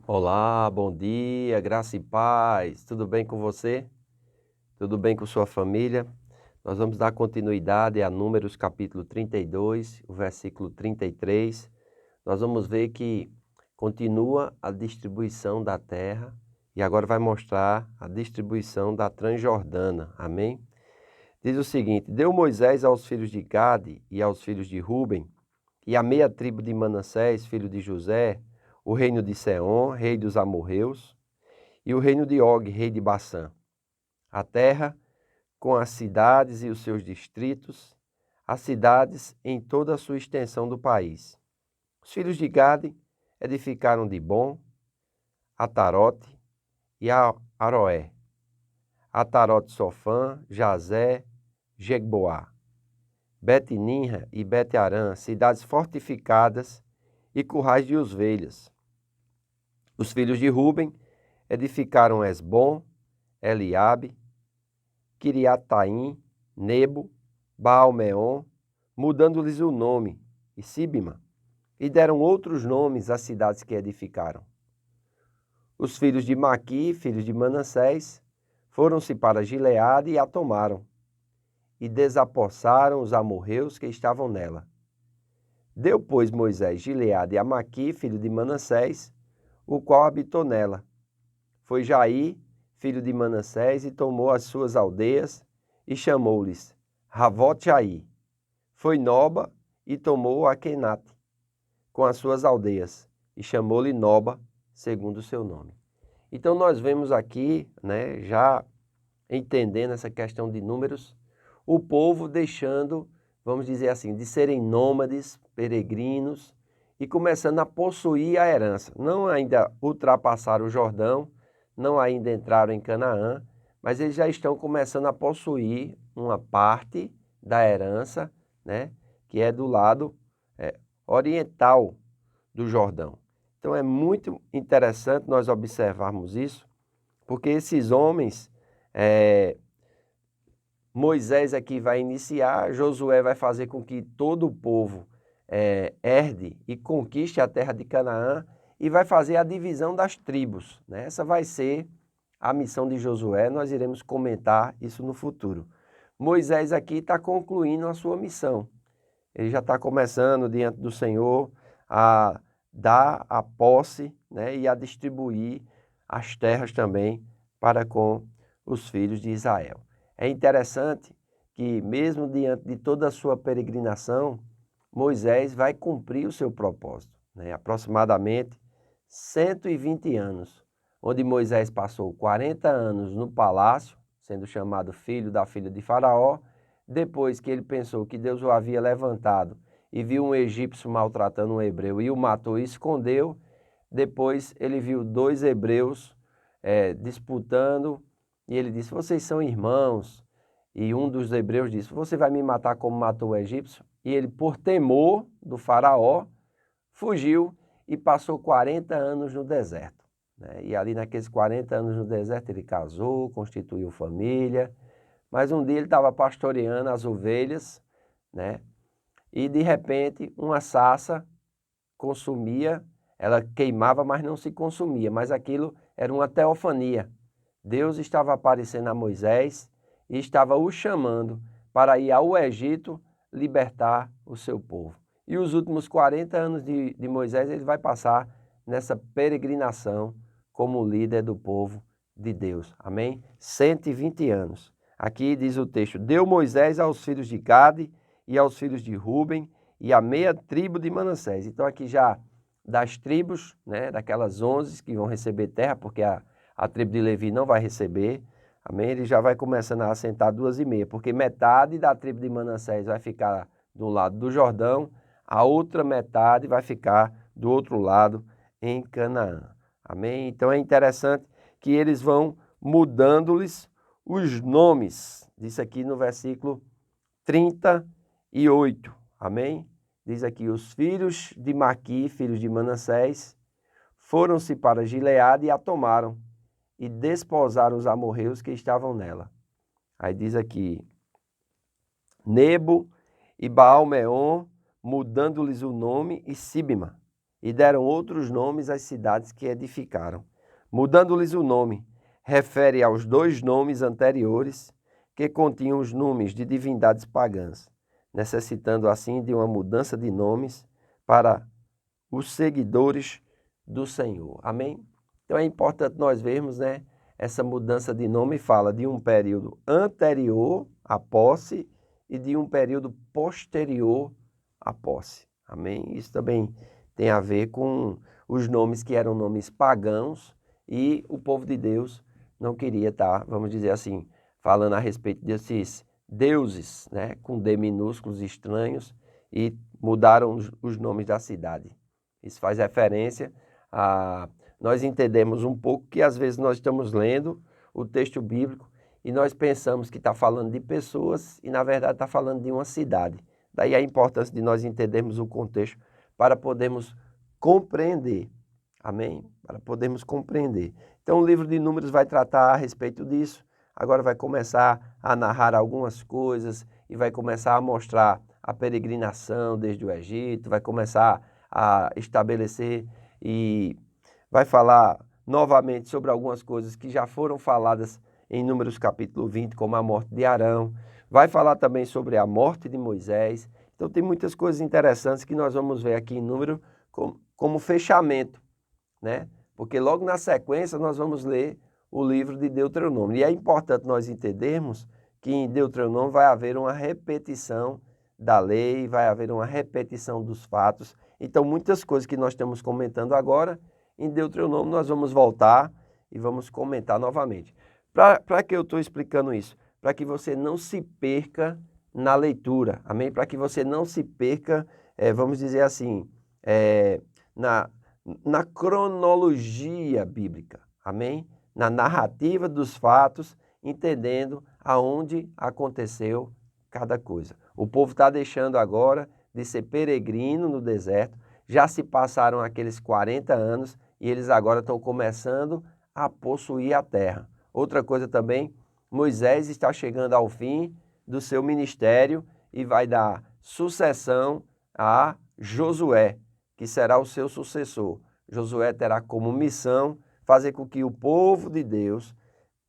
Olá, bom dia, graça e paz. Tudo bem com você? Tudo bem com sua família? Nós vamos dar continuidade a Números capítulo 32, o versículo 33. Nós vamos ver que continua a distribuição da terra e agora vai mostrar a distribuição da Transjordana. Amém? Diz o seguinte: Deu Moisés aos filhos de Gade e aos filhos de Ruben e a meia tribo de Manassés, filho de José, o reino de Seom, rei dos amorreus, e o reino de Og, rei de Basã. A terra com as cidades e os seus distritos, as cidades em toda a sua extensão do país. Os filhos de Gade edificaram Dibom, Atarote e Aroé, Atarote Sofã, Jazé, Jegboá, Bet-Ninra e Bet-Arã, cidades fortificadas e currais de ovelhas. Os filhos de Ruben edificaram Esbom, Eliabe, Quiriataim, Nebo, Baal-meon, mudando-lhes o nome, e Sibima, e deram outros nomes às cidades que edificaram. Os filhos de Maqui, filhos de Manassés, foram-se para Gileade e a tomaram, e desapossaram os amorreus que estavam nela. Deu, pois, Moisés Gileade a Maqui, filho de Manassés, o qual habitou nela. Foi Jair, filho de Manassés, e tomou as suas aldeias, e chamou-lhes Ravote-Jair. Foi Noba, e tomou Aquenate, com as suas aldeias, e chamou-lhe Noba, segundo o seu nome. Então nós vemos aqui, já entendendo essa questão de números, o povo deixando, vamos dizer assim, de serem nômades, peregrinos, e começando a possuir a herança. Não ainda ultrapassaram o Jordão, não ainda entraram em Canaã, mas eles já estão começando a possuir uma parte da herança, que é do lado oriental do Jordão. Então é muito interessante nós observarmos isso, porque esses homens, Moisés aqui vai iniciar, Josué vai fazer com que todo o povo herde e conquiste a terra de Canaã e vai fazer a divisão das tribos. Essa vai ser a missão de Josué, nós iremos comentar isso no futuro. Moisés aqui está concluindo a sua missão. Ele já está começando diante do Senhor a dar a posse, e a distribuir as terras também para com os filhos de Israel. É interessante que mesmo diante de toda a sua peregrinação, Moisés vai cumprir o seu propósito. Aproximadamente 120 anos, onde Moisés passou 40 anos no palácio, sendo chamado filho da filha de Faraó. Depois que ele pensou que Deus o havia levantado e viu um egípcio maltratando um hebreu e o matou e escondeu, depois ele viu dois hebreus disputando e ele disse: vocês são irmãos. E um dos hebreus disse: você vai me matar como matou o egípcio? E ele, por temor do faraó, fugiu e passou 40 anos no deserto. E ali naqueles 40 anos no deserto ele casou, constituiu família, mas um dia ele estava pastoreando as ovelhas, e de repente uma sarça consumia, ela queimava, mas não se consumia, mas aquilo era uma teofania. Deus estava aparecendo a Moisés e estava o chamando para ir ao Egito libertar o seu povo. E os últimos 40 anos de Moisés ele vai passar nessa peregrinação como líder do povo de Deus. Amém? 120 anos. Aqui diz o texto: deu Moisés aos filhos de Gade e aos filhos de Ruben e a meia tribo de Manassés. Então aqui já das tribos, daquelas 11 que vão receber terra, porque a tribo de Levi não vai receber. Amém? Ele já vai começando a assentar 2,5, porque metade da tribo de Manassés vai ficar do lado do Jordão, a outra metade vai ficar do outro lado em Canaã. Amém? Então é interessante que eles vão mudando-lhes os nomes. Diz aqui no versículo 38. Amém? Diz aqui: os filhos de Maqui, filhos de Manassés, foram-se para Gileade e a tomaram, e desposaram os amorreus que estavam nela. Aí diz aqui: Nebo e Baal-meon, mudando-lhes o nome, e Sibima, e deram outros nomes às cidades que edificaram. Mudando-lhes o nome, refere aos 2 nomes anteriores que continham os nomes de divindades pagãs, necessitando assim de uma mudança de nomes para os seguidores do Senhor. Amém? Então é importante nós vermos, né? Essa mudança de nome fala de um período anterior à posse e de um período posterior à posse. Amém? Isso também tem a ver com os nomes que eram nomes pagãos e o povo de Deus não queria estar, vamos dizer assim, falando a respeito desses deuses, né? Com D minúsculos estranhos e mudaram os nomes da cidade. Isso faz referência a... Nós entendemos um pouco que às vezes nós estamos lendo o texto bíblico e nós pensamos que está falando de pessoas e na verdade está falando de uma cidade. Daí a importância de nós entendermos o contexto para podermos compreender. Amém? Para podermos compreender. Então o livro de Números vai tratar a respeito disso. Agora vai começar a narrar algumas coisas e vai começar a mostrar a peregrinação desde o Egito, vai começar a estabelecer e vai falar novamente sobre algumas coisas que já foram faladas em Números capítulo 20, como a morte de Arão. Vai falar também sobre a morte de Moisés. Então tem muitas coisas interessantes que nós vamos ver aqui em Número como fechamento, né? Porque logo na sequência nós vamos ler o livro de Deuteronômio. E é importante nós entendermos que em Deuteronômio vai haver uma repetição da lei, vai haver uma repetição dos fatos. Então muitas coisas que nós estamos comentando agora, em Deuteronômio nós vamos voltar e vamos comentar novamente. Para que eu estou explicando isso? Para que você não se perca na leitura, amém? Para que você não se perca, vamos dizer assim, na cronologia bíblica, amém? Na narrativa dos fatos, entendendo aonde aconteceu cada coisa. O povo está deixando agora de ser peregrino no deserto, já se passaram aqueles 40 anos e eles agora estão começando a possuir a terra. Outra coisa também, Moisés está chegando ao fim do seu ministério e vai dar sucessão a Josué, que será o seu sucessor. Josué terá como missão fazer com que o povo de Deus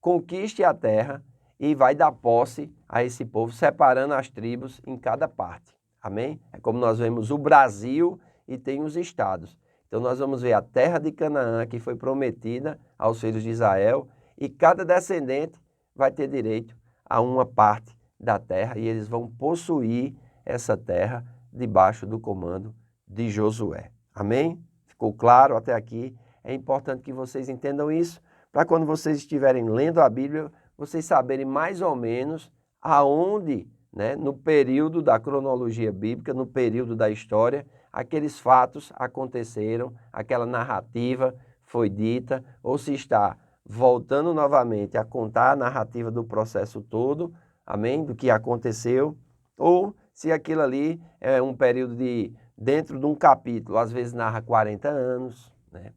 conquiste a terra e vai dar posse a esse povo, separando as tribos em cada parte. Amém? É como nós vemos o Brasil e tem os estados. Então nós vamos ver a terra de Canaã que foi prometida aos filhos de Israel e cada descendente vai ter direito a uma parte da terra e eles vão possuir essa terra debaixo do comando de Josué. Amém? Ficou claro até aqui? É importante que vocês entendam isso para quando vocês estiverem lendo a Bíblia, vocês saberem mais ou menos aonde, né, no período da cronologia bíblica, no período da história, aqueles fatos aconteceram, aquela narrativa foi dita, ou se está voltando novamente a contar a narrativa do processo todo, amém, do que aconteceu, ou se aquilo ali é um período de, dentro de um capítulo, às vezes narra 40 anos, né,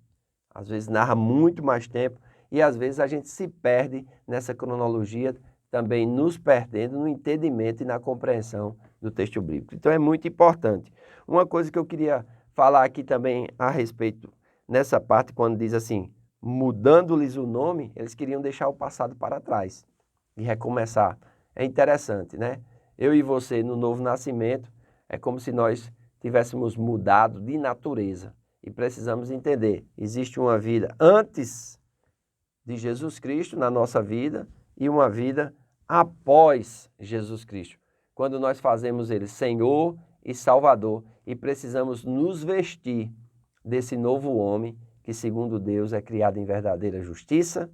às vezes narra muito mais tempo, e às vezes a gente se perde nessa cronologia, também nos perdendo no entendimento e na compreensão do texto bíblico. Então é muito importante. Uma coisa que eu queria falar aqui também a respeito, nessa parte, quando diz assim, mudando-lhes o nome, eles queriam deixar o passado para trás e recomeçar. É interessante, né? Eu e você, no novo nascimento, é como se nós tivéssemos mudado de natureza. E precisamos entender, existe uma vida antes de Jesus Cristo na nossa vida e uma vida após Jesus Cristo. Quando nós fazemos Ele Senhor e Salvador e precisamos nos vestir desse novo homem que, segundo Deus, é criado em verdadeira justiça,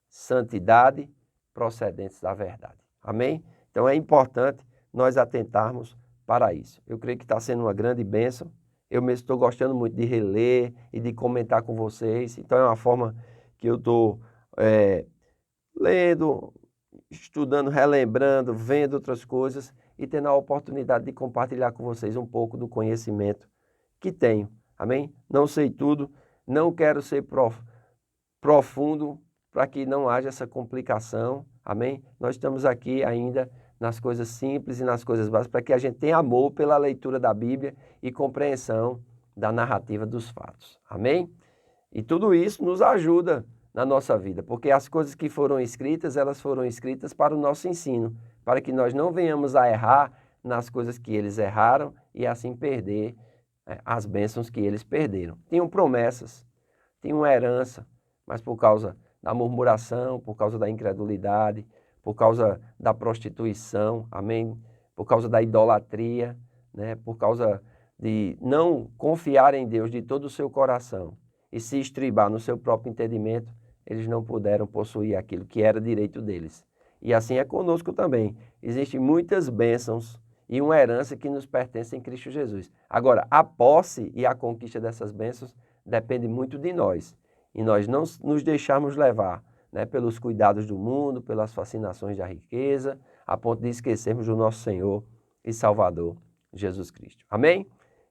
santidade, procedentes da verdade. Amém? Então é importante nós atentarmos para isso. Eu creio que está sendo uma grande bênção. Eu mesmo estou gostando muito de reler e de comentar com vocês. Então é uma forma que eu estou lendo, estudando, relembrando, vendo outras coisas e tendo a oportunidade de compartilhar com vocês um pouco do conhecimento que tenho. Amém? Não sei tudo, não quero ser profundo para que não haja essa complicação. Amém? Nós estamos aqui ainda nas coisas simples e nas coisas básicas para que a gente tenha amor pela leitura da Bíblia e compreensão da narrativa dos fatos. Amém? E tudo isso nos ajuda na nossa vida, porque as coisas que foram escritas, elas foram escritas para o nosso ensino, para que nós não venhamos a errar nas coisas que eles erraram e assim perder as bênçãos que eles perderam. Tinham promessas, tinham herança, mas por causa da murmuração, por causa da incredulidade, por causa da prostituição, amém? Por causa da idolatria, né? Por causa de não confiar em Deus de todo o seu coração e se estribar no seu próprio entendimento, eles não puderam possuir aquilo que era direito deles. E assim é conosco também. Existem muitas bênçãos e uma herança que nos pertence em Cristo Jesus. Agora, a posse e a conquista dessas bênçãos depende muito de nós. E nós não nos deixarmos levar, né, pelos cuidados do mundo, pelas fascinações da riqueza, a ponto de esquecermos do nosso Senhor e Salvador, Jesus Cristo. Amém?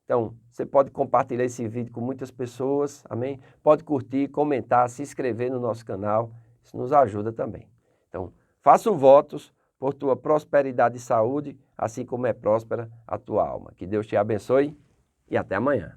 Então, você pode compartilhar esse vídeo com muitas pessoas, amém? Pode curtir, comentar, se inscrever no nosso canal, isso nos ajuda também. Então, faço votos por tua prosperidade e saúde, assim como é próspera a tua alma. Que Deus te abençoe e até amanhã.